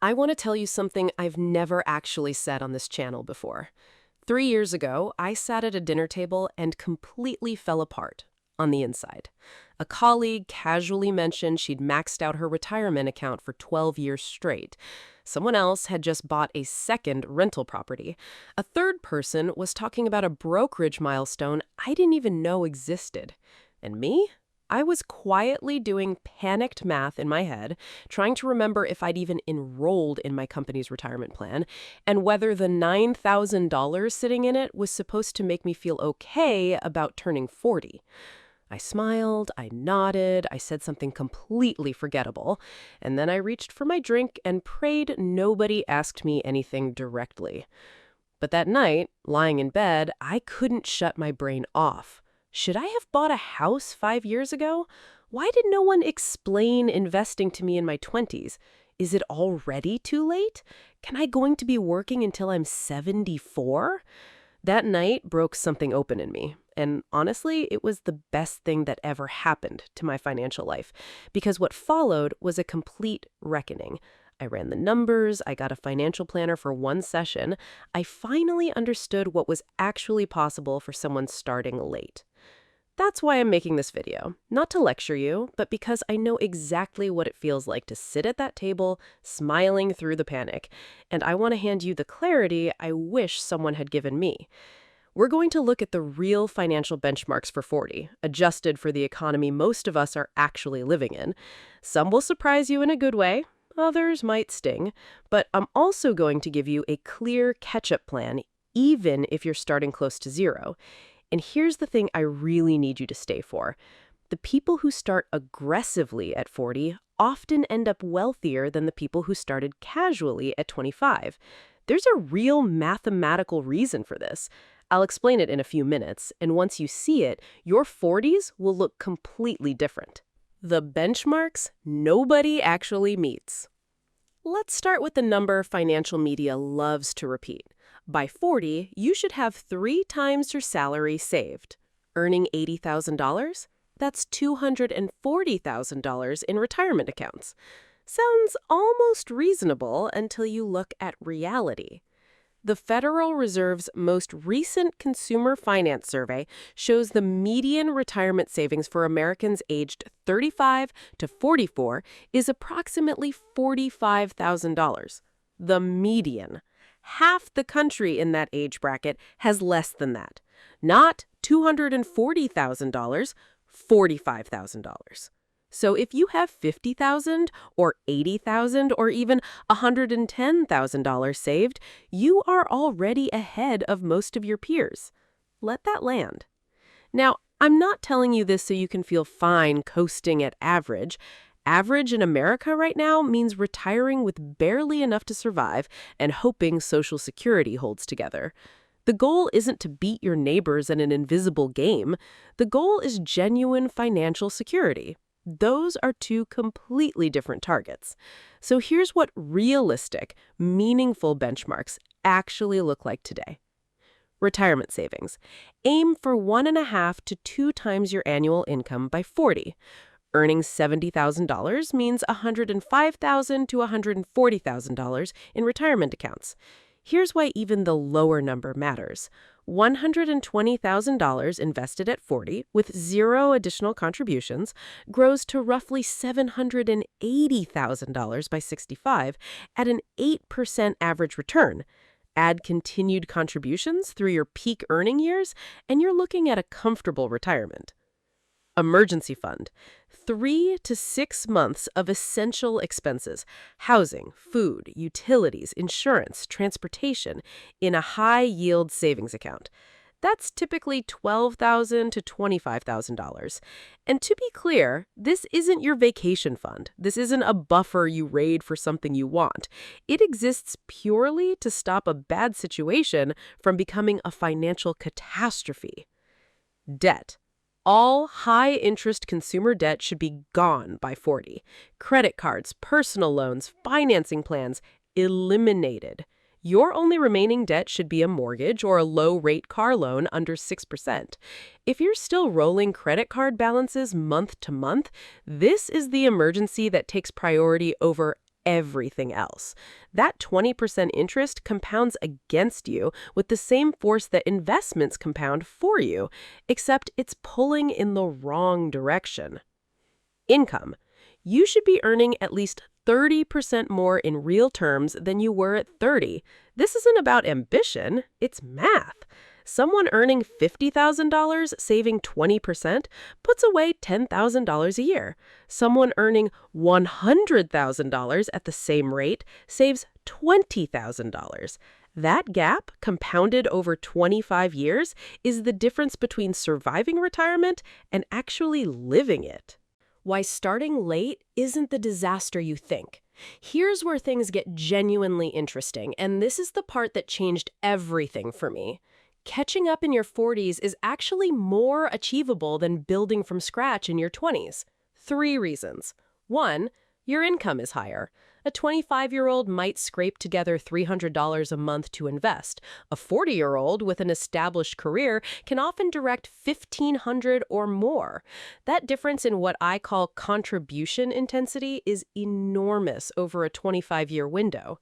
I want to tell you something I've never actually said on this channel before. 3 years ago, I sat at a dinner table and completely fell apart on the inside. A colleague casually mentioned she'd maxed out her retirement account for 12 years straight. Someone else had just bought a second rental property. A third person was talking about a brokerage milestone I didn't even know existed. And me? I was quietly doing panicked math in my head, trying to remember if I'd even enrolled in my company's retirement plan, and whether the $9,000 sitting in it was supposed to make me feel okay about turning 40. I smiled, I nodded, I said something completely forgettable, and then I reached for my drink and prayed nobody asked me anything directly. But that night, lying in bed, I couldn't shut my brain off. Should I have bought a house 5 years ago? Why did no one explain investing to me in my 20s? Is it already too late? Can I going to be working until I'm 74? That night broke something open in me. And honestly, it was the best thing that ever happened to my financial life, because what followed was a complete reckoning. I ran the numbers, I got a financial planner for one session. I finally understood what was actually possible for someone starting late. That's why I'm making this video. Not to lecture you, but because I know exactly what it feels like to sit at that table, smiling through the panic. And I want to hand you the clarity I wish someone had given me. We're going to look at the real financial benchmarks for 40, adjusted for the economy most of us are actually living in. Some will surprise you in a good way. Others might sting. But I'm also going to give you a clear catch-up plan, even if you're starting close to zero. And here's the thing I really need you to stay for. The people who start aggressively at 40 often end up wealthier than the people who started casually at 25. There's a real mathematical reason for this. I'll explain it in a few minutes, and once you see it, your 40s will look completely different. The benchmarks nobody actually meets. Let's start with the number financial media loves to repeat. By 40, you should have 3 times your salary saved. Earning $80,000? That's $240,000 in retirement accounts. Sounds almost reasonable until you look at reality. The Federal Reserve's most recent consumer finance survey shows the median retirement savings for Americans aged 35 to 44 is approximately $45,000. The median. Half the country in that age bracket has less than that. Not $240,000, $45,000. So if you have $50,000 or $80,000 or even $110,000 saved, you are already ahead of most of your peers. Let that land. Now, I'm not telling you this so you can feel fine coasting at average. Average in America right now means retiring with barely enough to survive and hoping Social Security holds together. The goal isn't to beat your neighbors in an invisible game. The goal is genuine financial security. Those are two completely different targets. So here's what realistic, meaningful benchmarks actually look like today. Retirement savings. Aim for 1.5 to 2 times your annual income by 40. Earning $70,000 means $105,000 to $140,000 in retirement accounts. Here's why even the lower number matters. $120,000 invested at 40 with 0 additional contributions grows to roughly $780,000 by 65 at an 8% average return. Add continued contributions through your peak earning years, and you're looking at a comfortable retirement. Emergency fund. 3 to 6 months of essential expenses, housing, food, utilities, insurance, transportation, in a high-yield savings account. That's typically $12,000 to $25,000. And to be clear, this isn't your vacation fund. This isn't a buffer you raid for something you want. It exists purely to stop a bad situation from becoming a financial catastrophe. Debt. All high-interest consumer debt should be gone by 40. Credit cards, personal loans, financing plans, eliminated. Your only remaining debt should be a mortgage or a low-rate car loan under 6%. If you're still rolling credit card balances month to month, this is the emergency that takes priority over everything else. That 20% interest compounds against you with the same force that investments compound for you, except it's pulling in the wrong direction. Income. You should be earning at least 30% more in real terms than you were at 30. This isn't about ambition, it's math. Someone earning $50,000 saving 20% puts away $10,000 a year. Someone earning $100,000 at the same rate saves $20,000. That gap, compounded over 25 years, is the difference between surviving retirement and actually living it. Why starting late isn't the disaster you think. Here's where things get genuinely interesting, and this is the part that changed everything for me. Catching up in your 40s is actually more achievable than building from scratch in your 20s. 3 reasons. 1, your income is higher. A 25-year-old might scrape together $300 a month to invest. A 40-year-old with an established career can often direct $1,500 or more. That difference in what I call contribution intensity is enormous over a 25-year window.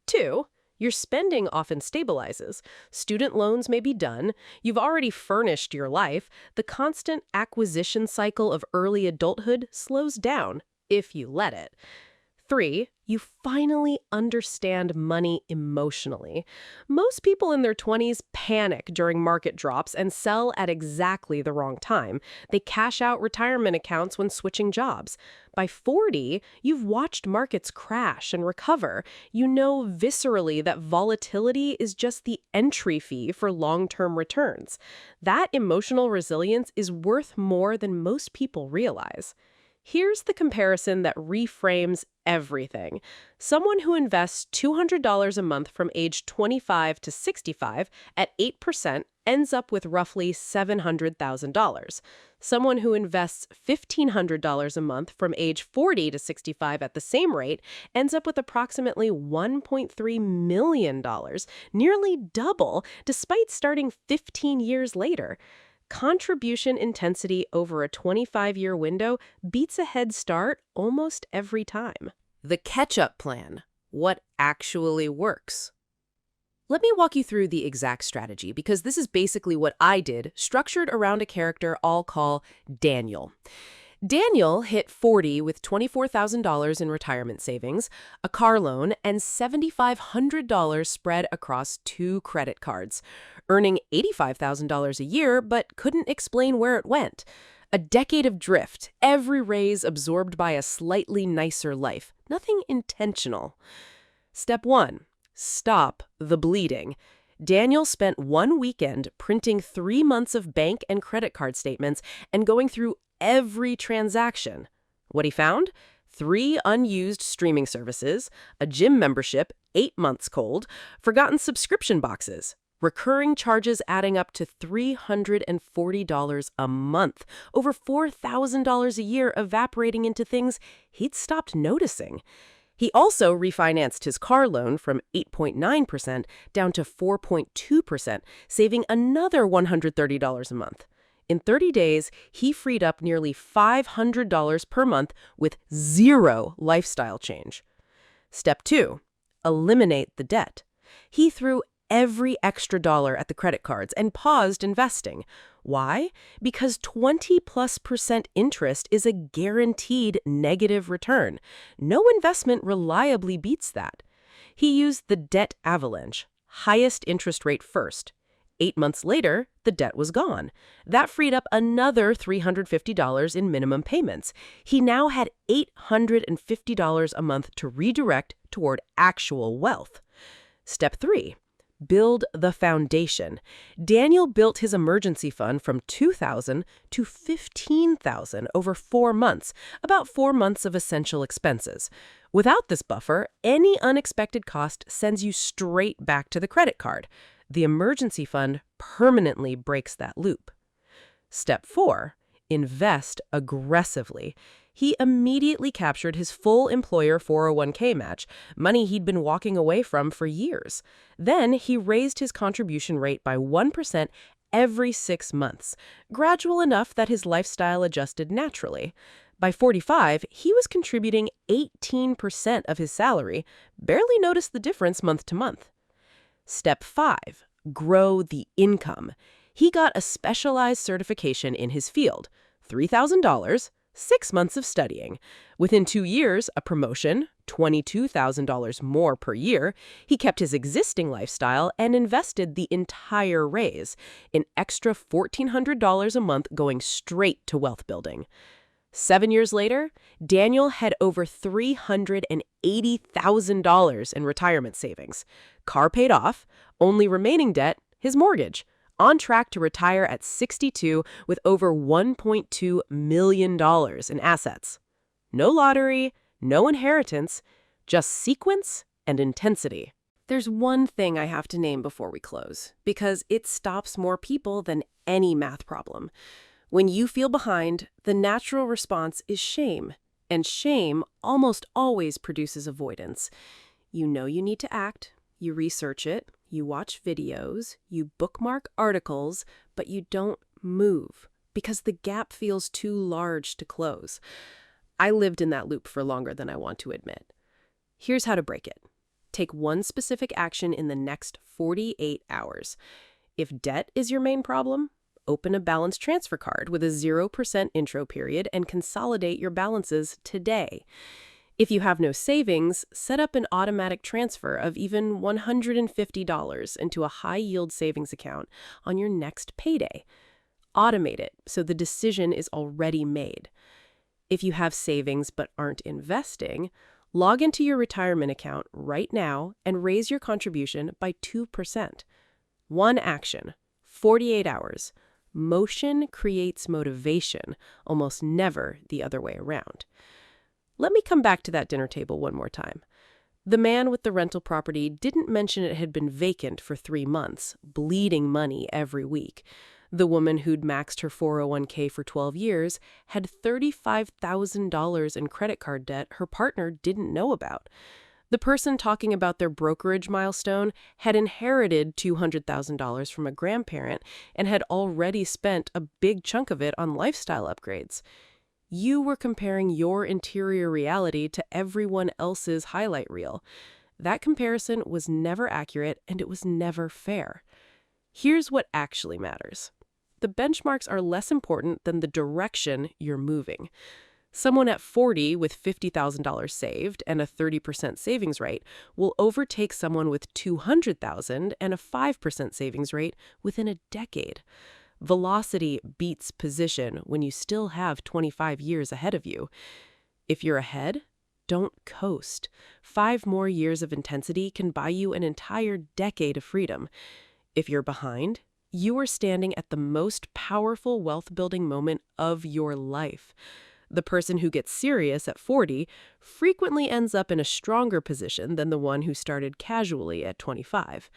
2, your spending often stabilizes. Student loans may be done. You've already furnished your life. The constant acquisition cycle of early adulthood slows down, if you let it. 3, you finally understand money emotionally. Most people in their 20s panic during market drops and sell at exactly the wrong time. They cash out retirement accounts when switching jobs. By 40, you've watched markets crash and recover. You know viscerally that volatility is just the entry fee for long-term returns. That emotional resilience is worth more than most people realize. Here's the comparison that reframes everything. Someone who invests $200 a month from age 25 to 65 at 8% ends up with roughly $700,000. Someone who invests $1,500 a month from age 40 to 65 at the same rate ends up with approximately $1.3 million, nearly double, despite starting 15 years later. Contribution intensity over a 25-year window beats a head start almost every time. The catch-up plan. What actually works? Let me walk you through the exact strategy, because this is basically what I did, structured around a character I'll call Daniel. Daniel hit 40 with $24,000 in retirement savings, a car loan, and $7,500 spread across 2 credit cards, earning $85,000 a year but couldn't explain where it went. A decade of drift, every raise absorbed by a slightly nicer life, nothing intentional. Step 1. Stop the bleeding. Daniel spent 1 weekend printing 3 months of bank and credit card statements and going through every transaction. What he found? 3 unused streaming services, a gym membership 8 months cold, forgotten subscription boxes, recurring charges adding up to $340 a month, over $4,000 a year evaporating into things he'd stopped noticing. He also refinanced his car loan from 8.9% down to 4.2%, saving another $130 a month. In 30 days, he freed up nearly $500 per month with 0 lifestyle change. Step 2. Eliminate the debt. He threw every extra dollar at the credit cards and paused investing. Why? Because 20+% interest is a guaranteed negative return. No investment reliably beats that. He used the debt avalanche, highest interest rate first. 8 months later, the debt was gone. That freed up another $350 in minimum payments. He now had $850 a month to redirect toward actual wealth. Step 3. Build the foundation. Daniel built his emergency fund from $2,000 to $15,000 over 4 months, about 4 months of essential expenses. Without this buffer, any unexpected cost sends you straight back to the credit card. The emergency fund permanently breaks that loop. Step 4. Invest aggressively. He immediately captured his full employer 401k match, money he'd been walking away from for years. Then he raised his contribution rate by 1% every 6 months, gradual enough that his lifestyle adjusted naturally. By 45, he was contributing 18% of his salary, barely noticed the difference month to month. Step 5, grow the income. He got a specialized certification in his field, $3,000, 6 months of studying. Within 2 years, a promotion, $22,000 more per year. He kept his existing lifestyle and invested the entire raise, an extra $1,400 a month going straight to wealth building. 7 years later, Daniel had over $380,000 in retirement savings. Car paid off, only remaining debt, his mortgage. On track to retire at 62 with over $1.2 million in assets. No lottery, no inheritance, just sequence and intensity. There's one thing I have to name before we close, because it stops more people than any math problem. When you feel behind, the natural response is shame, and shame almost always produces avoidance. You know you need to act, you research it, you watch videos, you bookmark articles, but you don't move because the gap feels too large to close. I lived in that loop for longer than I want to admit. Here's how to break it. Take one specific action in the next 48 hours. If debt is your main problem, open a balance transfer card with a 0% intro period and consolidate your balances today. If you have no savings, set up an automatic transfer of even $150 into a high-yield savings account on your next payday. Automate it so the decision is already made. If you have savings but aren't investing, log into your retirement account right now and raise your contribution by 2%. One action, 48 hours. Motion creates motivation, almost never the other way around. Let me come back to that dinner table one more time. The man with the rental property didn't mention it had been vacant for 3 months, bleeding money every week. The woman who'd maxed her 401k for 12 years had $35,000 in credit card debt her partner didn't know about. The person talking about their brokerage milestone had inherited $200,000 from a grandparent and had already spent a big chunk of it on lifestyle upgrades. You were comparing your interior reality to everyone else's highlight reel. That comparison was never accurate and it was never fair. Here's what actually matters. The benchmarks are less important than the direction you're moving. Someone at 40 with $50,000 saved and a 30% savings rate will overtake someone with $200,000 and a 5% savings rate within a decade. Velocity beats position when you still have 25 years ahead of you. If you're ahead, don't coast. 5 more years of intensity can buy you an entire decade of freedom. If you're behind, you are standing at the most powerful wealth-building moment of your life. The person who gets serious at 40 frequently ends up in a stronger position than the one who started casually at 25.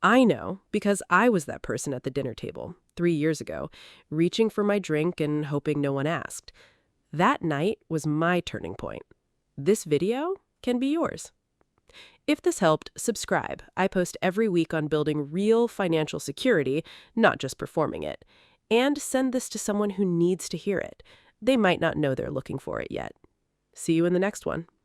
I know because I was that person at the dinner table 3 years ago, reaching for my drink and hoping no one asked. That night was my turning point. This video can be yours. If this helped, subscribe. I post every week on building real financial security, not just performing it. And send this to someone who needs to hear it. They might not know they're looking for it yet. See you in the next one.